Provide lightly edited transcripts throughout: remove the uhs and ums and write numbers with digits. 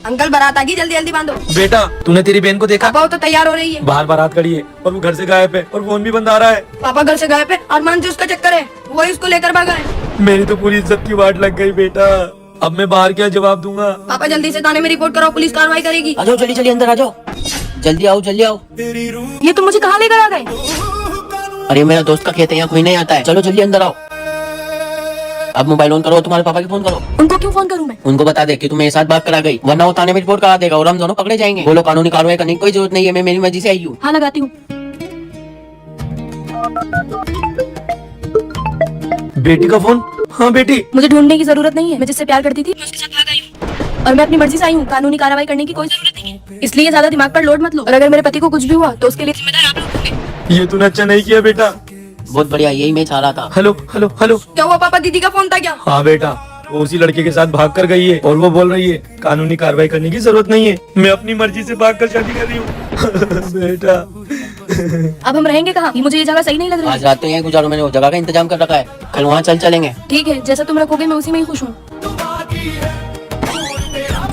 Uncle बारात आ गई, जल्दी जल्दी बांधो। बेटा तूने तेरी बहन को देखा? पापा वो तो तैयार हो रही है। बाहर बारात खड़ी है और वो घर से गायब है और फोन भी बंद आ रहा है। पापा घर से गायब है, अरमान जो उसका चक्कर है वही उसको लेकर भागा है। मेरी तो पूरी इज्जत की वाट लग गई बेटा, अब मैं बाहर क्या जवाब दूंगा? पापा जल्दी से थाने में रिपोर्ट कराओ, पुलिस कार्रवाई करेगी। आ जाओ जल्दी जल्दी अंदर आ जाओ, जल्दी आओ जल्दी आओ। ये तुम मुझे कहाँ लेकर आ गए? अरे मेरा दोस्त का खेत है, यहाँ कोई नहीं आता है, चलो जल्दी अंदर आओ। अब मोबाइल ऑन करो, तुम्हारे पापा की फोन करो। उनको क्यों फोन करूँ मैं? उनको बता दे कि तुम्हें साथ बात करा गई, वरना वो थाने में रिपोर्ट करा देगा और हम दोनों पकड़े जाएंगे। बोलो कानूनी कार्रवाई करने की कोई जरूरत नहीं है, मैं मेरी मर्जी से आई हूँ। हाँ लगाती हूँ। बेटी का फोन? हाँ बेटी। मुझे ढूंढने की जरूरत नहीं है, मैं जिससे प्यार करती थी मैं उसके साथ भाग आई हूँ और मैं अपनी मर्जी से आई हूँ। कानूनी कार्रवाई करने की कोई जरूरत नहीं है, इसलिए ज्यादा दिमाग पर लोड मत लो। और अगर मेरे पति को कुछ भी हुआ तो उसके लिए जिम्मेदार आप लोग होंगे। ये तूने अच्छा नहीं किया बेटा। बहुत बढ़िया, यही मैं चाह रहा था। Hello hello hello. क्या हुआ पापा, दीदी का फोन था क्या? हाँ बेटा, वो उसी लड़के के साथ भाग कर गई है और वो बोल रही है कानूनी कार्रवाई करने की जरूरत नहीं है, मैं अपनी मर्जी से भाग कर शादी कर रही हूँ। बेटा अब हम रहेंगे कहाँ? ये मुझे ये जगह सही नहीं लग रही। आज रात तो यहीं गुजारो, मैंने वो जगह का इंतजाम कर रखा है, कल वहाँ चल चलेंगे। ठीक है, जैसा तुम रखोगे मैं उसी में ही खुश हूँ।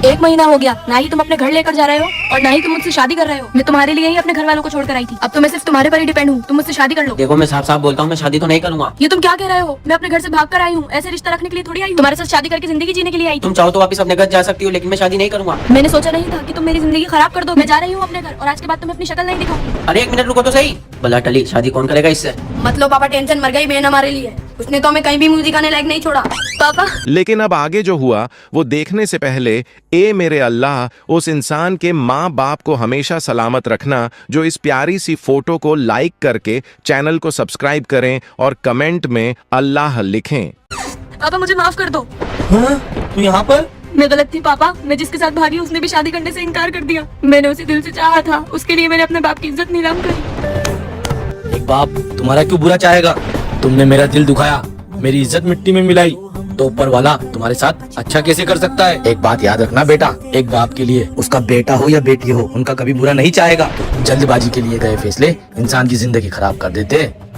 1 महीना हो गया, ना ही तुम अपने घर लेकर जा रहे हो और ना ही तुम मुझसे शादी कर रहे हो। मैं तुम्हारे लिए ही अपने घर वालों को छोड़कर आई थी, अब तो मैं सिर्फ तुम्हारे पर ही डिपेंड हूँ। तुम मुझसे शादी कर लो। देखो मैं साफ साफ बोलता हूँ, मैं शादी तो नहीं करूंगा। ये तुम क्या कह रहे हो? मैं अपने घर से भाग कर आई हूँ, ऐसे रिश्ता रखने के लिए थोड़ी आई हूँ। तुम्हारे साथ शादी करके जिंदगी जीने के लिए आई थी। तुम चाहो तो वापस अपने घर जा सकती हो, लेकिन मैं शादी नहीं करूंगा। मैंने सोचा नहीं था कि तुम मेरी जिंदगी खराब कर दो। मैं जा रही हूँ अपने घर और आज के बाद तुम्हें अपनी शक्ल नहीं दिखाऊंगी। अरे 1 मिनट रुको तो सही, भला टली शादी कौन करेगा इससे? मतलब पापा टेंशन मर गई बहन हमारे लिए, उसने तो हमें कहीं भी म्यूजिक आने लायक नहीं छोड़ा। पापा लेकिन अब आगे जो हुआ वो देखने से पहले ए मेरे अल्लाह उस इंसान के माँ बाप को हमेशा सलामत रखना जो इस प्यारी सी फोटो को लाइक करके चैनल को सब्सक्राइब करें और कमेंट में अल्लाह लिखें। पापा मुझे माफ कर दो। हाँ तू यहाँ पर? मैं गलत थी पापा, मैं जिसके साथ भागी उसने भी शादी करने से इनकार कर दिया। मैंने उसे दिल से चाहा था, उसके लिए मैंने अपने बाप की इज्जत नीलाम करी। एक बाप तुम्हारा क्यों बुरा चाहेगा? तुमने मेरा दिल दुखाया, मेरी इज्जत मिट्टी में मिलाई, तो ऊपर वाला तुम्हारे साथ अच्छा कैसे कर सकता है? एक बात याद रखना बेटा, एक बाप के लिए उसका बेटा हो या बेटी हो, उनका कभी बुरा नहीं चाहेगा। जल्दबाजी के लिए गए फैसले इंसान की जिंदगी खराब कर देते हैं।